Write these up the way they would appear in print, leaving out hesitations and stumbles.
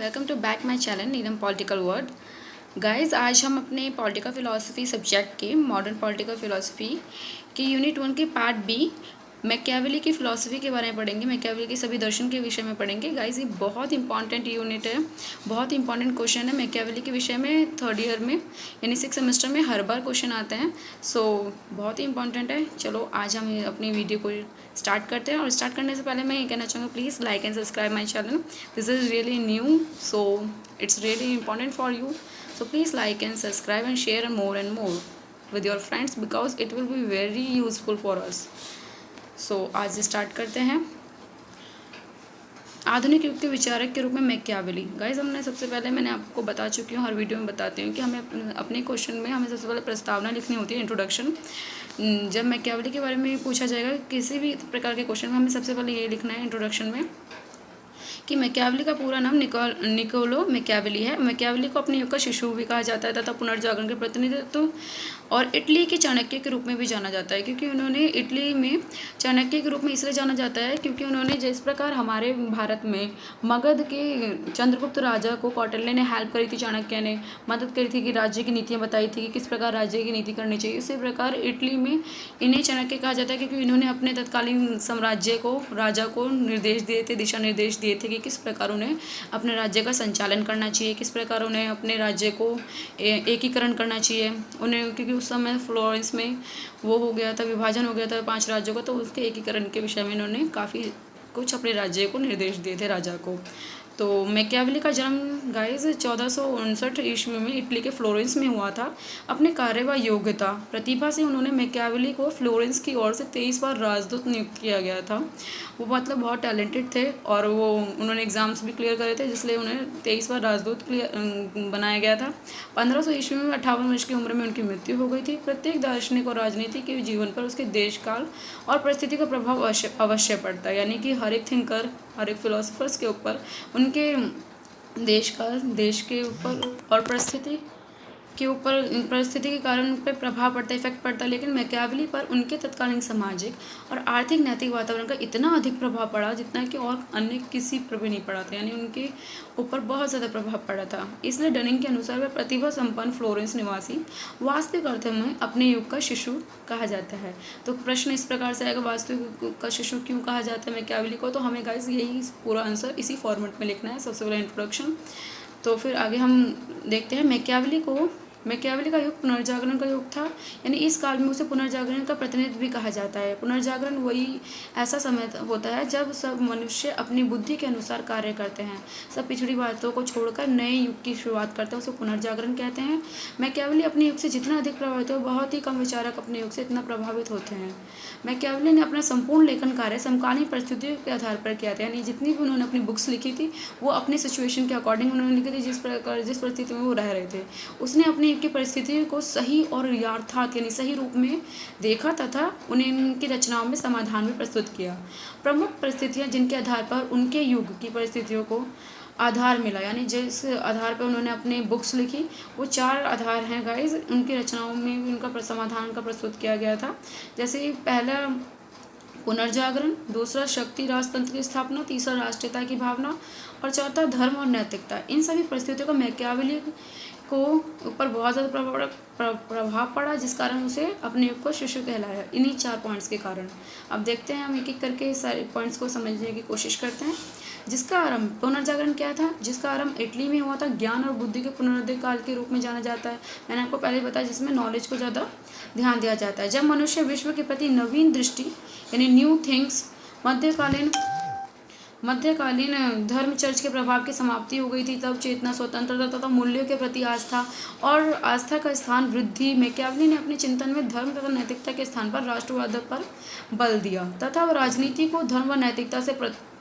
Welcome to back my channel Neelam political world. Guys, आज हम अपने पॉलिटिकल फ़िलासफ़ी सब्जेक्ट के मॉडर्न पॉलिटिकल फ़िलासफ़ी की यूनिट 1 के पार्ट बी मैकियावेली की फ़िलासफ़ी के बारे में पढ़ेंगे। मैकियावेली के सभी दर्शन के विषय में पढ़ेंगे। गाइज, ये बहुत इंपॉर्टेंट यूनिट है, बहुत इंपॉर्टेंट क्वेश्चन है मैकियावेली के विषय में। थर्ड ईयर में यानी 6th सेमेस्टर में हर बार क्वेश्चन आते हैं। सो बहुत ही इंपॉर्टेंट है। चलो आज हम अपनी वीडियो को स्टार्ट करते हैं, और स्टार्ट करने से पहले मैं ये कहना चाहूँगा, please like and subscribe my channel. This is really new, so it's really important for you. So please like and subscribe and share and more with your friends because it will be very useful for us. So आज start करते हैं। आधुनिक युग के विचारक के रूप में मैकियावेली। गाइस, मैंने आपको बता चुकी हूँ, हर वीडियो में बताती हूँ कि हमें अपने क्वेश्चन में हमें सबसे पहले प्रस्तावना लिखनी होती है, इंट्रोडक्शन। जब मैकियावेली के बारे में पूछा जाएगा किसी भी प्रकार के क्वेश्चन में, हमें सबसे पहले ये लिखना है इंट्रोडक्शन में कि मैकियावेली का पूरा नाम निकोलो मैकियावेली है। मैकियावेली को अपने युग का शिशु भी कहा जाता है तथा पुनर्जागरण के प्रतिनिधित्व और इटली के चाणक्य के रूप में भी जाना जाता है, क्योंकि उन्होंने इटली में चाणक्य के रूप में इसलिए जाना जाता है क्योंकि उन्होंने जिस प्रकार हमारे भारत में मगध के चंद्रगुप्त राजा को कौटिल्य ने हेल्प करी थी, चाणक्य ने मदद करी थी कि राज्य की नीतियाँ बताई थी कि किस प्रकार राज्य की नीति करनी चाहिए, इसी प्रकार इटली में इन्हें चाणक्य कहा जाता है क्योंकि इन्होंने अपने तत्कालीन साम्राज्य को, राजा को निर्देश दिए थे, दिशा निर्देश दिए थे कि किस प्रकार उन्हें अपने राज्य का संचालन करना चाहिए, किस प्रकार उन्हें अपने राज्य को एकीकरण करना चाहिए उन्हें, क्योंकि उस समय फ्लोरेंस में वो हो गया था, विभाजन हो गया था 5 राज्यों का, तो उसके एकीकरण के विषय में इन्होंने काफ़ी कुछ अपने राज्य को निर्देश दिए थे, राजा को। तो मैकियावेली का जन्म गाइज 1459 ईस्वी में इटली के फ्लोरेंस में हुआ था। अपने कार्य व योग्यता प्रतिभा से उन्होंने मैकियावेली को फ्लोरेंस की ओर से 23 बार राजदूत नियुक्त किया गया था। वो मतलब बहुत टैलेंटेड थे और वो उन्होंने एग्ज़ाम्स भी क्लियर करे थे, जिसलिए उन्हें 23 बार राजदूत बनाया गया था। 1500 ईस्वी में 58 वर्ष की उम्र में उनकी मृत्यु हो गई थी। प्रत्येक दार्शनिक और राजनीति के जीवन पर उसके देश काल और परिस्थिति का प्रभाव अवश्य पड़ता है, यानी कि हर एक थिंकर, हर एक फिलोसफर्स के ऊपर उनके देश काल, देश के ऊपर और परिस्थिति के कारण उन पर प्रभाव पड़ता है, इफेक्ट पड़ता है। लेकिन मैकियावेली पर उनके तत्कालीन सामाजिक और आर्थिक नैतिक वातावरण का इतना अधिक प्रभाव पड़ा जितना कि और अन्य किसी पर भी नहीं पड़ा था, यानी उनके ऊपर बहुत ज़्यादा प्रभाव पड़ा था। इसलिए डनिंग के अनुसार वह प्रतिभा संपन्न फ्लोरेंस निवासी वास्तविक अर्थ में अपने युग का शिशु कहा जाता है। तो प्रश्न इस प्रकार से आएगा, वास्तविक युग का शिशु क्यों कहा जाता है मैकियावेली को? तो हमें गाइस यही पूरा आंसर इसी फॉर्मेट में लिखना है, सबसे पहले इंट्रोडक्शन। तो फिर आगे हम देखते हैं मैकियावेली का युग पुनर्जागरण का युग था, यानी इस काल में उसे पुनर्जागरण का प्रतिनिधि भी कहा जाता है। पुनर्जागरण वही ऐसा समय होता है जब सब मनुष्य अपनी बुद्धि के अनुसार कार्य करते हैं, सब पिछड़ी बातों को छोड़कर नए युग की शुरुआत करते हैं, उसे पुनर्जागरण कहते हैं। मैकियावेली अपने युग से जितना अधिक प्रभावित हो, बहुत ही कम विचारक अपने युग से इतना प्रभावित होते हैं। मैकियावेली ने अपना संपूर्ण लेखन कार्य समकालीन परिस्थितियों के आधार पर किया था, यानी जितनी भी उन्होंने अपनी बुक्स लिखी थी वो अपनी सिचुएशन के अकॉर्डिंग उन्होंने लिखी थी, जिस परिस्थिति में वो रह रहे थे। उसने अपनी की परिस्थितियों को सही और यथार्थ यानी सही रूप में देखा तथा उन्हें उनकी रचनाओं में समाधान भी प्रस्तुत किया। प्रमुख परिस्थितियां जिनके आधार पर उनके युग की परिस्थितियों को आधार मिला, यानी जिस आधार पर उन्होंने अपनी बुक्स लिखी, वो 4 आधार हैं गाइज। उनकी रचनाओं में भी उनका समाधान का प्रस्तुत किया गया था। जैसे पहला पुनर्जागरण, दूसरा शक्ति राजतंत्र की स्थापना, तीसरा राष्ट्रीयता की भावना और चौथा धर्म और नैतिकता। इन सभी परिस्थितियों का मैकियावेली को ऊपर बहुत ज़्यादा प्रभाव पड़ा, जिस कारण उसे अपने युग को शिशु कहलाया, इन्हीं 4 पॉइंट्स के कारण। अब देखते हैं, हम एक एक करके सारे पॉइंट्स को समझने की कोशिश करते हैं। जिसका आरंभ, पुनर्जागरण क्या था? जिसका आरंभ इटली में हुआ था, ज्ञान और बुद्धि के पुनरुदय काल के रूप में जाना जाता है। मैंने आपको पहले बताया, जिसमें नॉलेज को ज़्यादा ध्यान दिया जाता है। जब मनुष्य विश्व के प्रति नवीन दृष्टि यानी न्यू थिंग्स, मध्यकालीन धर्म चर्च के प्रभाव की समाप्ति हो गई थी, तब चेतना, स्वतंत्रता तथा मूल्यों के प्रति आस्था का स्थान वृद्धि। मैकियावेली ने अपने चिंतन में धर्म तथा नैतिकता के स्थान पर राष्ट्रवाद पर बल दिया तथा राजनीति को धर्म व नैतिकता से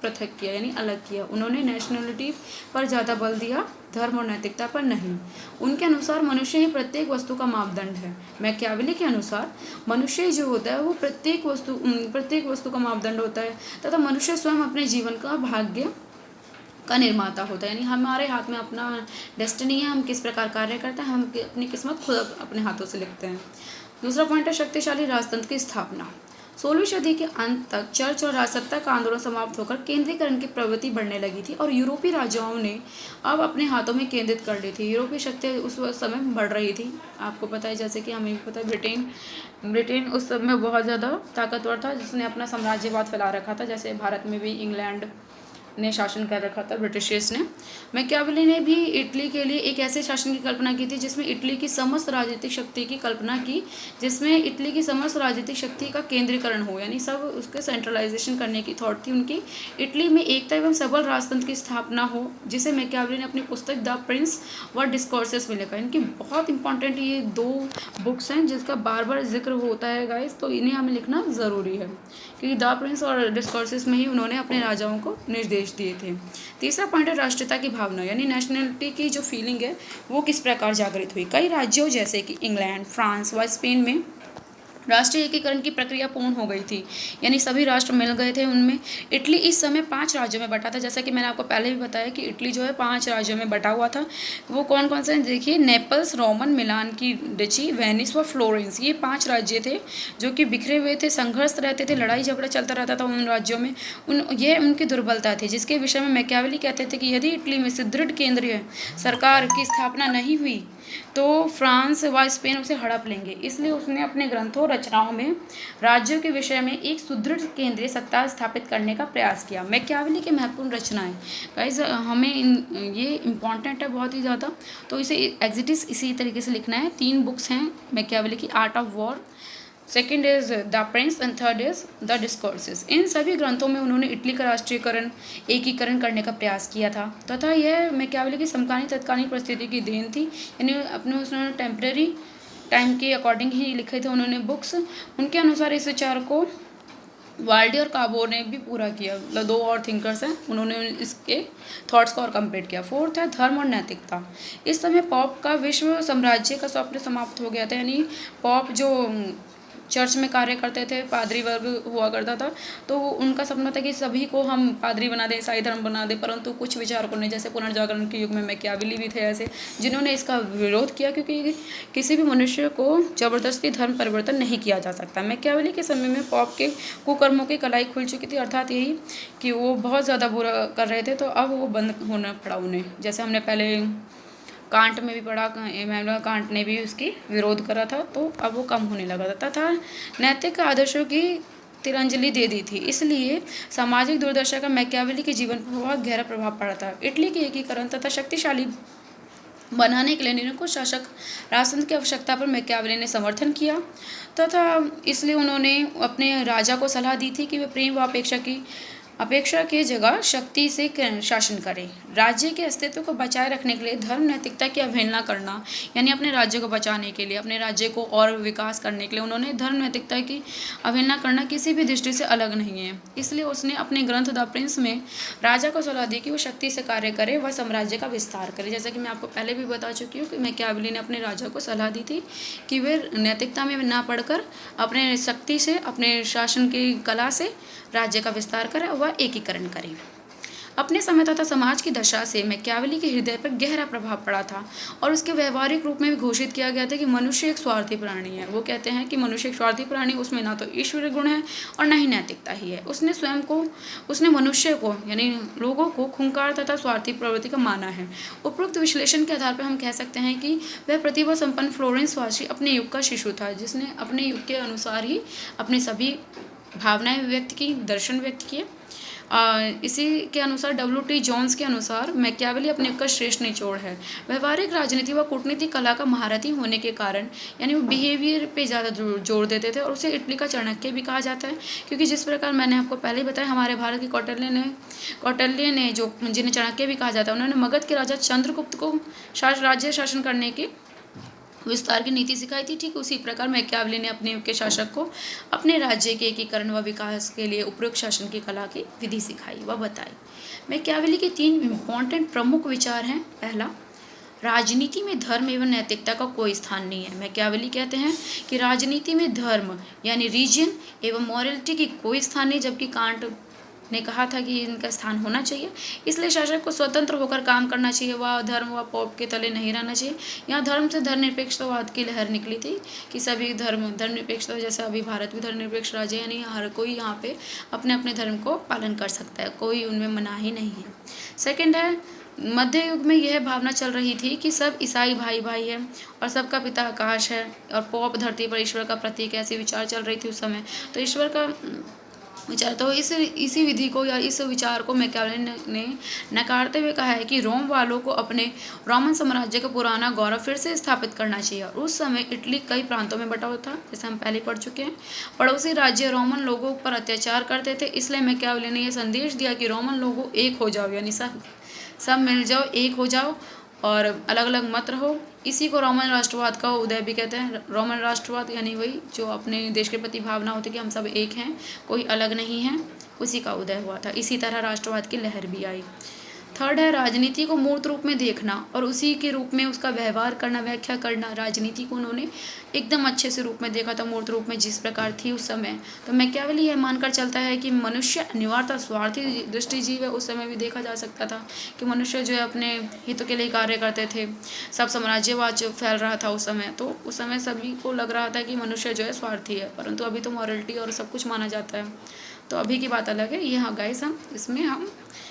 पृथक किया, यानी अलग किया। उन्होंने नेशनलिटी पर ज़्यादा बल दिया, धर्म और नैतिकता पर नहीं। उनके अनुसार मनुष्य ही प्रत्येक वस्तु का मापदंड है। मैकियावेली के अनुसार मनुष्य जो होता है वो प्रत्येक वस्तु का मापदंड होता है तथा मनुष्य स्वयं अपने जीवन का भाग्य का निर्माता होता है, यानी हमारे हाथ में अपना डेस्टिनी है, हम किस प्रकार कार्य करते हैं, हम अपनी किस्मत खुद अपने हाथों से लिखते हैं। दूसरा पॉइंट है शक्तिशाली राजतंत्र की स्थापना। 16वीं सदी के अंत तक चर्च और राजसत्ता का आंदोलन समाप्त होकर केंद्रीकरण की प्रवृत्ति बढ़ने लगी थी और यूरोपीय राजाओं ने अब अपने हाथों में केंद्रित कर ली थी। यूरोपीय शक्तियाँ उस समय बढ़ रही थी। आपको पता है, जैसे कि हमें भी पता है, ब्रिटेन उस समय बहुत ज़्यादा ताकतवर था, जिसने अपना साम्राज्यवाद फैला रखा था। जैसे भारत में भी इंग्लैंड ने शासन कर रखा था, ब्रिटिशर्स ने। मैकियावेली ने भी इटली के लिए एक ऐसे शासन की कल्पना की थी जिसमें इटली की समस्त राजनीतिक शक्ति की कल्पना की, जिसमें इटली की समस्त राजनीतिक शक्ति का केंद्रीकरण हो, यानी सब उसके सेंट्रलाइजेशन करने की थॉट थी उनकी। इटली में एकता एवं सबल राजतंत्र की स्थापना हो, जिसे मैकियावेली ने अपनी पुस्तक द प्रिंस व डिस्कोर्सेस में लिखा। इनकी बहुत इंपॉर्टेंट ये 2 बुक्स हैं जिसका बार बार जिक्र होता है गाइस, तो इन्हें हमें लिखना ज़रूरी है, क्योंकि द प्रिंस और डिस्कोर्सेस में ही उन्होंने अपने राजाओं को निर्देश दिए थे। तीसरा पॉइंट है राष्ट्रीयता की भावना, यानी नेशनलिटी की जो फीलिंग है वो किस प्रकार जागृत हुई। कई राज्यों जैसे कि इंग्लैंड, फ्रांस व स्पेन में राष्ट्रीय एकीकरण की प्रक्रिया पूर्ण हो गई थी, यानी सभी राष्ट्र मिल गए थे उनमें। इटली इस समय 5 राज्यों में बटा था, जैसा कि मैंने आपको पहले भी बताया कि इटली जो है 5 राज्यों में बटा हुआ था। वो कौन कौन से हैं देखिए, नेपल्स, रोमन, मिलान की डची, वेनिस व फ्लोरेंस, ये 5 राज्य थे जो कि बिखरे हुए थे, संघर्ष रहते थे, लड़ाई झगड़ा चलता रहता था उन राज्यों में। ये उनकी दुर्बलता थी, जिसके विषय में मैकियावेली कहते थे कि यदि इटली में सुदृढ़ केंद्रीय सरकार की स्थापना नहीं हुई तो फ्रांस व स्पेन उसे हड़प लेंगे। इसलिए उसने अपने ग्रंथों रचनाओं में राज्यों के विषय में एक सुदृढ़ केंद्रीय सत्ता स्थापित करने का प्रयास किया। मैकियावेली की महत्वपूर्ण रचनाएं गाइस, हमें ये इम्पॉर्टेंट है बहुत ही ज़्यादा, तो इसे एग्जिटिस इसी तरीके से लिखना है। 3 बुक्स हैं मैकियावेली की, art of war, second is the prince and third is the discourses. इन सभी ग्रंथों में उन्होंने इटली का राष्ट्रीयकरण, एकीकरण करने का प्रयास किया था तथा यह मैकियावेली की समकालीन तत्कालीन परिस्थिति की देन थी, यानी अपने उन्होंने टेम्परेरी टाइम के अकॉर्डिंग ही लिखे थे उन्होंने बुक्स। उनके अनुसार इस विचार को वाल्डी और काबो ने भी पूरा किया, मतलब 2 और थिंकर्स हैं, उन्होंने इसके थॉट्स को और कंप्लीट किया। 4th है धर्म और नैतिकता। इस समय पॉप का विश्व साम्राज्य का स्वप्न समाप्त हो गया था, यानी पॉप जो चर्च में कार्य करते थे, पादरी वर्ग हुआ करता था, तो उनका सपना था कि सभी को हम पादरी बना दें, ईसाई धर्म बना दें, परंतु कुछ विचारकों ने, जैसे पुनर्जागरण के युग में मैकियावेली भी थे ऐसे, जिन्होंने इसका विरोध किया, क्योंकि किसी भी मनुष्य को जबरदस्ती धर्म परिवर्तन नहीं किया जा सकता। मैकियावेली के समय में पॉप के कुकर्मों की कलाई खुल चुकी थी, अर्थात यही कि वो बहुत ज़्यादा बुरा कर रहे थे, तो अब वो बंद होना पड़ा उन्हें। जैसे हमने पहले कांट में भी पढ़ा, इमैनुअल कांट ने भी उसकी विरोध करा था, तो अब वो कम होने लगा था तथा नैतिक आदर्शों की तिलांजलि दे दी थी। इसलिए सामाजिक दुर्दशा का मैकियावेली के जीवन पर बहुत गहरा प्रभाव पड़ा था। इटली के एकीकरण तथा शक्तिशाली बनाने के लिए निरंकुश शासक राजतंत्र की आवश्यकता पर मैकियावेली ने समर्थन किया तथा इसलिए उन्होंने अपने राजा को सलाह दी थी कि वे प्रेम व अपेक्षा के जगह शक्ति से शासन करें। राज्य के अस्तित्व को बचाए रखने के लिए धर्म नैतिकता की अवहेलना करना, यानी अपने राज्य को बचाने के लिए, अपने राज्य को और विकास करने के लिए उन्होंने धर्म नैतिकता की अवहेलना करना किसी भी दृष्टि से अलग नहीं है। इसलिए उसने अपने ग्रंथ द प्रिंस में राजा को सलाह दी कि वो शक्ति से कार्य करे व साम्राज्य का विस्तार करे। जैसा कि मैं आपको पहले भी बता चुकी हूँ कि मैकियावेली ने अपने राजा को सलाह दी थी कि वे नैतिकता में ना पढ़कर अपने शक्ति से, अपने शासन की कला से राज्य का विस्तार करें व एकीकरण करें। अपने समय तथा समाज की दशा से मैकियावेली के हृदय पर गहरा प्रभाव पड़ा था और उसके व्यवहारिक रूप में भी घोषित किया गया था कि मनुष्य एक स्वार्थी प्राणी है। वो कहते हैं कि मनुष्य एक स्वार्थी प्राणी, उसमें ना तो ईश्वरीय गुण है और ना ही नैतिकता ही है। उसने मनुष्य को, यानी लोगों को खूंखार तथा स्वार्थी प्रवृत्ति का माना है। उपरोक्त विश्लेषण के आधार पर हम कह सकते हैं कि वह प्रतिभा संपन्न फ्लोरेंस वासी अपने युग का शिशु था, जिसने अपने युग के अनुसार ही अपनी सभी भावनाएं व्यक्त की, दर्शन व्यक्त किए। इसी के अनुसार W.T. जॉन्स के अनुसार मैकियावेली अपने युग का श्रेष्ठ निचोड़ है। व्यवहारिक राजनीति व कूटनीतिक कला का महारथी होने के कारण, यानी वो बिहेवियर पे ज़्यादा जोर देते थे और उसे इटली का चाणक्य भी कहा जाता है, क्योंकि जिस प्रकार मैंने आपको पहले ही बताया, हमारे भारत के कौटिल्य ने जो, जिन्हें चाणक्य भी कहा जाता है, उन्होंने मगध के राजा चंद्रगुप्त को राज्य शासन करने की विस्तार की नीति सिखाई थी। ठीक उसी प्रकार मैकियावेली ने अपने युग के शासक को अपने राज्य के एकीकरण व विकास के लिए उपयुक्त शासन की कला की विधि सिखाई व बताई। मैकियावेली के 3 इम्पॉर्टेंट प्रमुख विचार हैं। पहला, राजनीति में धर्म एवं नैतिकता का कोई स्थान नहीं है। मैकियावेली कहते हैं कि राजनीति में धर्म यानी रीजन एवं मॉरलिटी की कोई स्थान नहीं, जबकि कांट ने कहा था कि इनका स्थान होना चाहिए, इसलिए शासक को स्वतंत्र होकर काम करना चाहिए, वह धर्म व पोप के तले नहीं रहना चाहिए। यहाँ धर्म से धर्मनिरपेक्षतावाद की लहर निकली थी कि सभी धर्मनिरपेक्षता, जैसे अभी भारत भी धर्मनिरपेक्ष राज्य है, यानी हर कोई यहाँ पे अपने अपने धर्म को पालन कर सकता है, कोई उनमें मनाही नहीं है। सेकेंड है, मध्य युग में यह भावना चल रही थी कि सब ईसाई भाई भाई है और सबका पिता आकाश है और पोप धरती पर ईश्वर का प्रतीक है, ऐसी विचार चल रही थी उस समय। तो ईश्वर का विचार, तो इसी विधि को या इस विचार को मैकियावेली ने नकारते हुए कहा है कि रोम वालों को अपने रोमन साम्राज्य का पुराना गौरव फिर से स्थापित करना चाहिए। और उस समय इटली कई प्रांतों में बटा हुआ था, जैसे हम पहले पढ़ चुके हैं। पड़ोसी राज्य रोमन लोगों पर अत्याचार करते थे, इसलिए मैकियावेली ने यह संदेश दिया कि रोमन लोगों एक हो जाओ, यानी सब मिल जाओ, एक हो जाओ और अलग अलग मत रहो। इसी को रोमन राष्ट्रवाद का उदय भी कहते हैं। रोमन राष्ट्रवाद यानी वही जो अपने देश के प्रति भावना होती है कि हम सब एक हैं, कोई अलग नहीं है, उसी का उदय हुआ था। इसी तरह राष्ट्रवाद की लहर भी आई। थर्ड है, राजनीति को मूर्त रूप में देखना और उसी के रूप में उसका व्यवहार करना, व्याख्या करना। राजनीति को उन्होंने एकदम अच्छे से रूप में देखा था, मूर्त रूप में जिस प्रकार थी उस समय। तो मैकियावेली यह मानकर चलता है कि मनुष्य अनिवार्यतः स्वार्थी दृष्टिजीव है। उस समय भी देखा जा सकता था कि मनुष्य जो है अपने हितों के लिए कार्य करते थे। सब साम्राज्यवाद जो फैल रहा था उस समय, तो उस समय सभी को लग रहा था कि मनुष्य जो है स्वार्थी है, परंतु अभी तो मॉरलिटी और सब कुछ माना जाता है, तो अभी की बात अलग है। ये हाँ गाइस, हम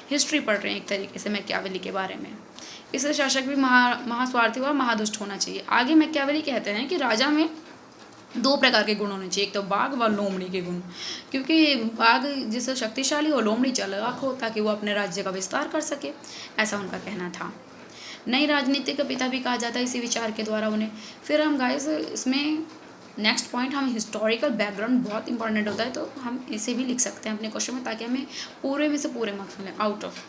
हिस्ट्री पढ़ रहे हैं एक तरीके से मैकियावेली के बारे में। इसलिए शासक भी महास्वार्थी व महादुष्ट होना चाहिए। आगे मैकियावेली कहते हैं कि राजा में दो प्रकार के गुण होने चाहिए, एक तो बाघ व लोमड़ी के गुण, क्योंकि बाघ जिससे शक्तिशाली हो, लोमड़ी चालाक हो, ताकि वो अपने राज्य का विस्तार कर सके, ऐसा उनका कहना था। नई राजनीति का पिता भी कहा जाता है इसी विचार के द्वारा उन्हें। फिर हम गाइस इसमें नेक्स्ट पॉइंट, हम हिस्टोरिकल बैकग्राउंड बहुत इंपॉर्टेंट होता है, तो हम इसे भी लिख सकते हैं अपने क्वेश्चन में, ताकि हमें पूरे में से पूरे मार्क्स मिले, आउट ऑफ।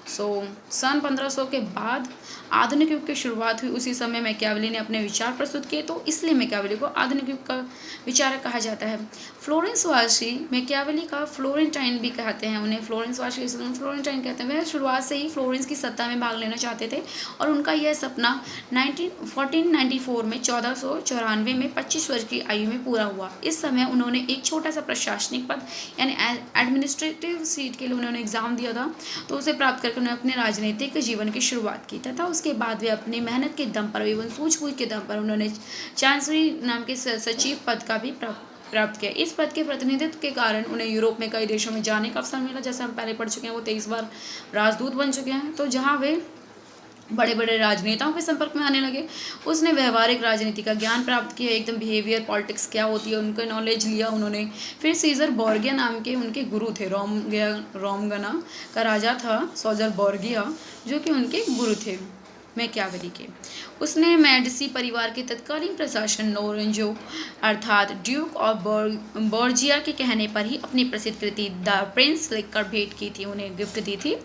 सन 1500 के बाद आधुनिक युग की शुरुआत हुई। उसी समय मैकियावेली ने अपने विचार प्रस्तुत किए, तो इसलिए मैकियावेली को आधुनिक युग का विचारक कहा जाता है। फ्लोरेंसवासी मैकियावेली का फ्लोरेंटाइन भी कहते हैं उन्हें, फ्लोरेंसवासी फ्लोरेंटाइन कहते हैं। वह शुरुआत से ही फ्लोरेंस की सत्ता में भाग लेना चाहते थे और उनका यह सपना 1494 में 1494 में 25 वर्ष की आयु में पूरा हुआ। इस समय उन्होंने एक छोटा सा प्रशासनिक पद यानी एडमिनिस्ट्रेटिव सीट के लिए उन्होंने एग्जाम दिया था, तो उसे प्राप्त करके उन्होंने अपने राजनीतिक जीवन की शुरुआत की तथा उसके बाद वे अपनी मेहनत के दम पर एवं सूझबूझ के दम पर उन्होंने चांसलरी नाम के सचिव पद का भी प्राप्त किया। इस पद के प्रतिनिधित्व के कारण उन्हें यूरोप में कई देशों में जाने का अवसर मिला, जैसे हम पहले पढ़ चुके हैं। वो 23 बार राजदूत बन चुके हैं, तो जहाँ वे बड़े बड़े राजनेताओं के संपर्क में आने लगे। उसने व्यवहारिक राजनीति का ज्ञान प्राप्त किया, एकदम बिहेवियर पॉलिटिक्स क्या होती है उनका नॉलेज लिया उन्होंने। फिर सीजर बोर्गिया नाम के उनके गुरु थे, रोमगना का राजा था सीजर बोर्गिया, जो कि उनके गुरु थे मैकियावेली के। उसने मेडिसी परिवार के तत्कालीन प्रशासन लोरेंजो अर्थात ड्यूक ऑफ बोर्जिया के कहने पर ही अपनी प्रसिद्ध कृति द प्रिंस लिखकर भेंट की थी, उन्हें गिफ्ट दी थी,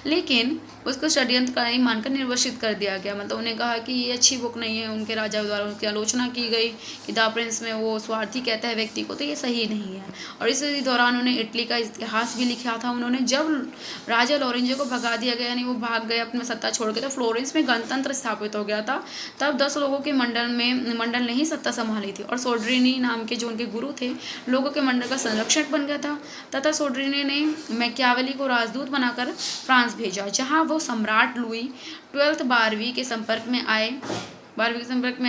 लेकिन उसको षड्यंत्रकारी मानकर निर्वासित कर दिया गया। मतलब उन्हें कहा कि ये अच्छी बुक नहीं है, उनके राजा द्वारा उनकी आलोचना की गई कि द प्रिंस में वो स्वार्थी कहता है व्यक्ति को, तो ये सही नहीं है। और इसी दौरान उन्हें इटली का इतिहास भी लिखा था उन्होंने। जब राजा लोरेंजो को भगा दिया गया, यानी वो भाग गए अपने सत्ता छोड़ के, तो फ्लोरेंस में गणतंत्र स्थापित हो गया था। तब 10 लोगों के मंडल ने ही सत्ता संभाली थी और सोड्रिनी नाम के जो उनके गुरु थे लोगों के मंडल का संरक्षक बन गया था, तथा सोड्रिनी ने मैकियावेली को राजदूत बनाकर फ्रांस भेजा, जहां वो सम्राट लुई 12 12वीं के संपर्क में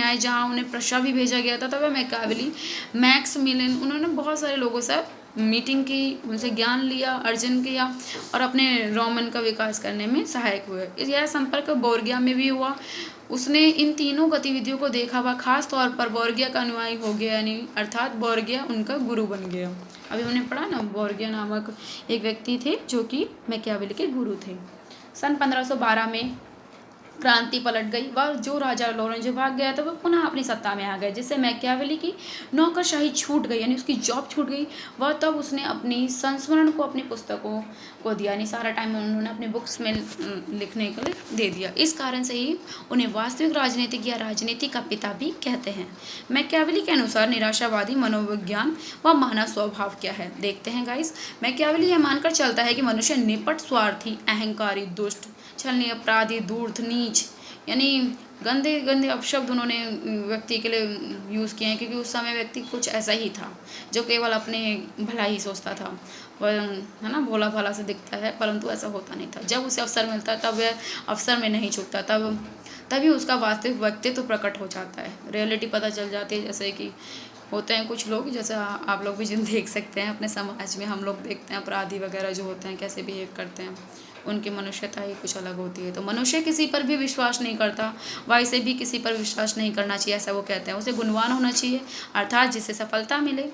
आए, जहां उन्हें प्रशा भी भेजा गया था। तब मैकियावेली मैक्सिमिलियन, उन्होंने बहुत सारे लोगों से मीटिंग की, उनसे ज्ञान लिया, अर्जन किया और अपने रोमन का विकास करने में सहायक हुए। यह संपर्क बोर्गिया में भी हुआ। उसने इन तीनों गतिविधियों को देखा हुआ, खास तौर पर बोर्गिया का अनुयायी हो गया, यानी अर्थात बोर्गिया उनका गुरु बन गया। अभी हमने पढ़ा ना, बोर्गिया नामक एक व्यक्ति थे जो कि मैकियावेली के गुरु थे। सन 1512 में क्रांति पलट गई। वह जो राजा लोरेंजो भाग गया था वह पुनः अपनी सत्ता में आ गए, जिससे मैकियावेली की नौकरशाही छूट गई, यानी उसकी जॉब छूट गई। वह तब उसने अपनी संस्मरण को अपनी पुस्तकों को दिया, यानी सारा टाइम उन्होंने अपनी बुक्स में लिखने के लिए दे दिया। इस कारण से ही उन्हें वास्तविक राजनीतिक या राजनीति का पिता भी कहते हैं। मैकियावेली के अनुसार निराशावादी मनोविज्ञान व मानव स्वभाव क्या है, देखते हैं गाइस। मैकियावेली यह मानकर चलता है कि मनुष्य निपट, स्वार्थी, अहंकारी, दुष्ट, छलनी, अपराधी, धूर्त, नीच, यानी गंदे गंदे अपशब्द उन्होंने व्यक्ति के लिए यूज़ किए हैं, क्योंकि उस समय व्यक्ति कुछ ऐसा ही था जो केवल अपने भला ही सोचता था। वह है ना, भोला भाला से दिखता है, परंतु ऐसा होता नहीं था। जब उसे अवसर मिलता है तब वह अवसर में नहीं चूकता, तभी उसका वास्तविक व्यक्तित्व प्रकट हो जाता है, रियलिटी पता चल जाती है। जैसे कि होते हैं कुछ लोग, जैसे आप लोग भी जिन देख सकते हैं अपने समाज में, हम लोग देखते हैं अपराधी वगैरह जो होते हैं कैसे बिहेव करते हैं, उनकी मनुष्यता ही कुछ अलग होती है। तो मनुष्य किसी पर भी विश्वास नहीं करता, वैसे भी किसी पर विश्वास नहीं करना चाहिए, ऐसा वो कहते हैं। उसे गुणवान होना चाहिए, अर्थात जिससे सफलता मिले।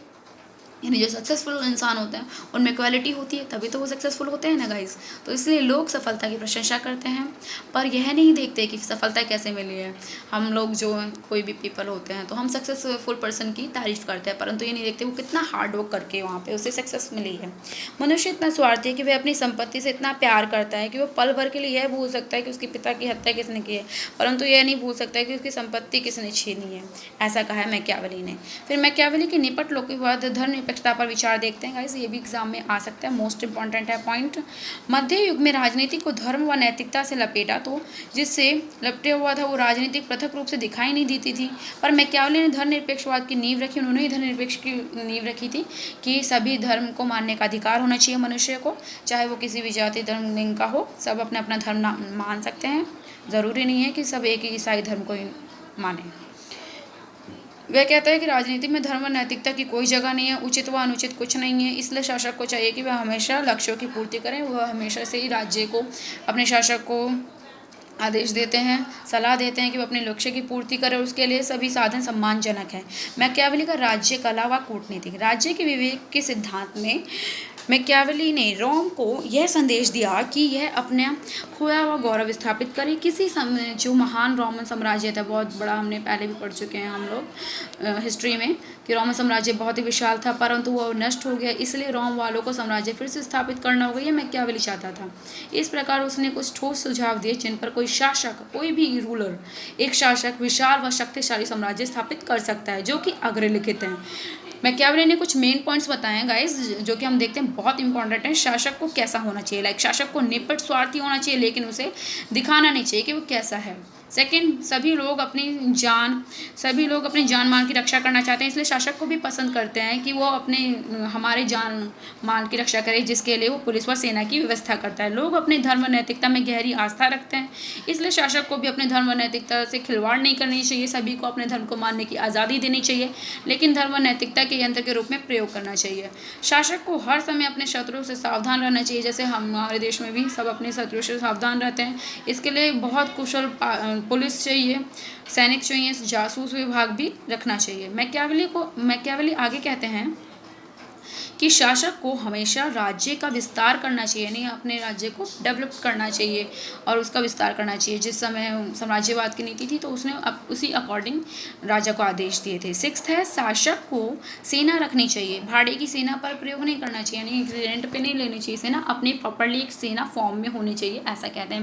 यानी जो सक्सेसफुल इंसान होते हैं उनमें क्वालिटी होती है, तभी तो वो सक्सेसफुल होते हैं ना गाइस। तो इसलिए लोग सफलता की प्रशंसा करते हैं, पर यह नहीं देखते कि सफलता कैसे मिली है। हम लोग जो कोई भी पीपल होते हैं तो हम सक्सेसफुल पर्सन की तारीफ करते हैं, परंतु ये नहीं देखते वो कितना हार्ड वर्क करके वहाँ पे उसे सक्सेस मिली है। मनुष्य इतना स्वार्थी है कि वह अपनी संपत्ति से इतना प्यार करता है कि वो पल भर के लिए यह भूल सकता है कि उसके पिता की हत्या किसने की है, परंतु यह नहीं भूल सकता है कि उसकी संपत्ति किसने छीनी है। ऐसा कहा है मैकियावेली ने। फिर मैकियावेली के निपट लोग के बाद धर्मनिरपेक्षता पर विचार देखते हैं गाइस, ये भी एग्जाम में आ सकता है, मोस्ट इंपॉर्टेंट है पॉइंट। मध्य युग में राजनीति को धर्म व नैतिकता से लपेटा, तो जिससे लपटे हुआ था वो राजनीतिक पृथक रूप से दिखाई नहीं देती थी, पर मैकियावेली ने धर्मनिरपेक्षवाद की नींव रखी। उन्होंने ही धर्मनिरपेक्ष की नींव रखी थी कि सभी धर्म को मानने का अधिकार होना चाहिए मनुष्य को, चाहे वो किसी भी जाति धर्म लिंग का हो, सब अपना अपना धर्म मान सकते हैं। ज़रूरी नहीं है कि सब एक ही ईसाई धर्म को ही माने। वह कहता है कि राजनीति में धर्म व नैतिकता की कोई जगह नहीं है, उचित व अनुचित कुछ नहीं है। इसलिए शासक को चाहिए कि वह हमेशा लक्ष्यों की पूर्ति करें। वह हमेशा से ही राज्य को, अपने शासक को आदेश देते हैं, सलाह देते हैं कि वह अपने लक्ष्य की पूर्ति करे, और उसके लिए सभी साधन सम्मानजनक हैं। मैकियावेली का राज्य कला व कूटनीति, राज्य के विवेक के सिद्धांत में मैकियावेली ने रोम को यह संदेश दिया कि यह अपना खोया हुआ गौरव स्थापित करे। किसी समय जो महान रोमन साम्राज्य था, बहुत बड़ा, हमने पहले भी पढ़ चुके हैं हम लोग हिस्ट्री में कि रोमन साम्राज्य बहुत ही विशाल था, परंतु वह नष्ट हो गया, इसलिए रोम वालों को साम्राज्य फिर से स्थापित करना होगा, यह मैकियावेली चाहता था। इस प्रकार उसने कुछ ठोस सुझाव दिए जिन पर कोई शासक, कोई भी रूलर, एक शासक विशाल व शक्तिशाली साम्राज्य स्थापित कर सकता है, जो कि अग्रलिखित हैं। मैकियावेली ने कुछ मेन पॉइंट्स बताए हैं गाइस, जो कि हम देखते हैं बहुत इंपॉर्टेंट है। शासक को कैसा होना चाहिए, लाइक शासक को निपट स्वार्थी होना चाहिए, लेकिन उसे दिखाना नहीं चाहिए कि वो कैसा है। सेकंड, सभी लोग अपनी जान मान की रक्षा करना चाहते हैं, इसलिए शासक को भी पसंद करते हैं कि वो हमारे जान मान की रक्षा करे, जिसके लिए वो पुलिस व सेना की व्यवस्था करता है। लोग अपने धर्म व नैतिकता में गहरी आस्था रखते हैं, इसलिए शासक को भी अपने धर्म व नैतिकता से खिलवाड़ नहीं करनी चाहिए। सभी को अपने धर्म को मानने की आज़ादी देनी चाहिए, लेकिन धर्म व नैतिकता के यंत्र के रूप में प्रयोग करना चाहिए। शासक को हर समय अपने शत्रुओं से सावधान रहना चाहिए, जैसे हमारे देश में भी सब अपने शत्रुओं से सावधान रहते हैं। इसके लिए बहुत कुशल पुलिस चाहिए, सैनिक चाहिए, जासूस विभाग भी रखना चाहिए। मैकियावेली आगे कहते हैं कि शासक को हमेशा राज्य का विस्तार करना चाहिए, नहीं अपने राज्य को डेवलप करना चाहिए और उसका विस्तार करना चाहिए। जिस समय साम्राज्यवाद की नीति थी तो उसने उसी अकॉर्डिंग राजा को आदेश दिए थे। सिक्स्थ है, शासक को सेना रखनी चाहिए, भाड़े की सेना पर प्रयोग नहीं करना चाहिए, यानी रेंट पे नहीं लेनी चाहिए सेना, अपनी प्रॉपरली एक सेना फॉर्म में होनी चाहिए, ऐसा कहते हैं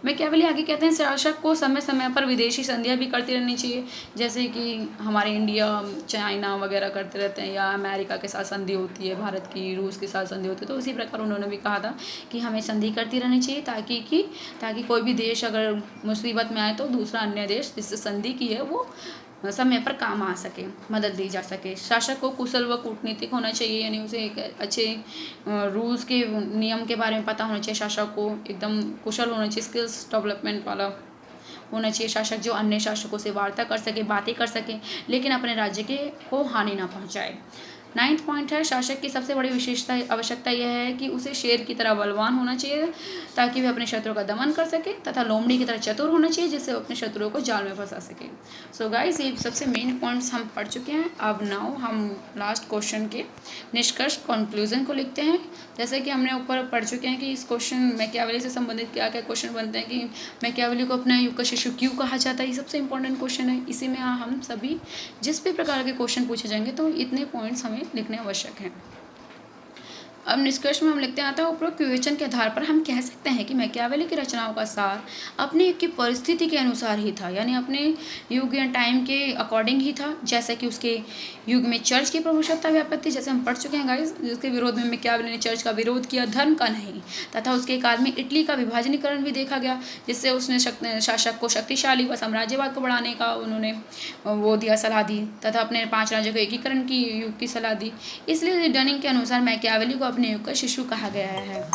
मैकियावेली आगे कहते हैं शासक को समय समय पर विदेशी संधियाँ भी करती रहनी चाहिए, जैसे कि हमारे इंडिया चाइना वगैरह करते रहते हैं, या अमेरिका के साथ संधि होती है, भारत की रूस के साथ संधि होती है, तो उसी प्रकार उन्होंने भी कहा था कि हमें संधि करती रहनी चाहिए, ताकि कोई भी देश अगर मुसीबत में आए तो दूसरा अन्य देश जिससे संधि की है वो समय पर काम आ सके, मदद दी जा सके। शासक को कुशल व कूटनीतिक होना चाहिए, यानी उसे एक अच्छे रूल्स के नियम के बारे में पता होना चाहिए। शासक को एकदम कुशल होना चाहिए, स्किल्स डेवलपमेंट वाला होना चाहिए शासक, जो अन्य शासकों से वार्ता कर सके, बातें कर सके, लेकिन अपने राज्य को हानि ना पहुँचाए। 9th पॉइंट है, शासक की सबसे बड़ी आवश्यकता यह है कि उसे शेर की तरह बलवान होना चाहिए, ताकि वह अपने शत्रुओं का दमन कर सके, तथा लोमड़ी की तरह चतुर होना चाहिए, जिससे वो अपने शत्रुओं को जाल में फंसा सके। सो गाइस, ये सबसे मेन पॉइंट्स हम पढ़ चुके हैं। अब नाउ हम लास्ट क्वेश्चन के निष्कर्ष कंक्लूजन को लिखते हैं। जैसे कि हमने ऊपर पढ़ चुके हैं कि इस क्वेश्चन मैकियावेली से संबंधित क्या क्या क्वेश्चन बनते हैं, कि मैकियावेली को अपना युग का शिशु क्यों कहा जाता है, ये सबसे इंपॉर्टेंट क्वेश्चन है। इसी में हम सभी जिस भी प्रकार के क्वेश्चन पूछे जाएंगे तो इतने पॉइंट्स हमें लिखने आवश्यक हैं। अब निष्कर्ष में हम लिखते हैं, अतः उपरोक्त विवेचन के आधार पर हम कह सकते हैं कि मैकियावेली की रचनाओं का सार अपने युग की परिस्थिति के अनुसार ही था, यानी अपने युग या टाइम के अकॉर्डिंग ही था। जैसे कि उसके युग में चर्च की प्रभुसत्ता व्यापक थी, जैसे हम पढ़ चुके हैं गाइस, जिसके विरोध में मैकियावेली ने चर्च का विरोध किया, धर्म का नहीं। तथा उसके काल में इटली का विभाजनीकरण भी देखा गया, जिससे उसने शासक को शक्तिशाली व साम्राज्यवाद को बढ़ाने का उन्होंने वो दिया, सलाह दी, तथा अपने 5 राज्यों के एकीकरण की युग की सलाह दी। इसलिए डनिंग के अनुसार मैकियावेली को अपने युग का शिशु कहा गया है।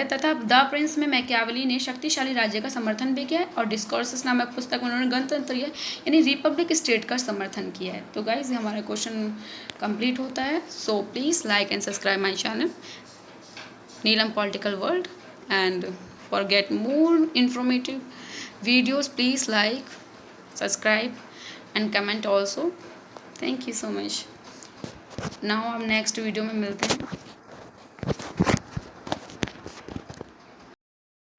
तथा द प्रिंस में मैकियावेली ने शक्तिशाली राज्य का समर्थन भी किया है, और डिस्कोर्सेस नामक पुस्तक में उन्होंने गणतंत्र यानी रिपब्लिक स्टेट का समर्थन किया है। तो गाइज हमारा क्वेश्चन कंप्लीट होता है। So please like and subscribe my channel Neelam political world, and for get more informative videos please like, subscribe and comment also. Thank you so much. Now हम next video में मिलते हैं।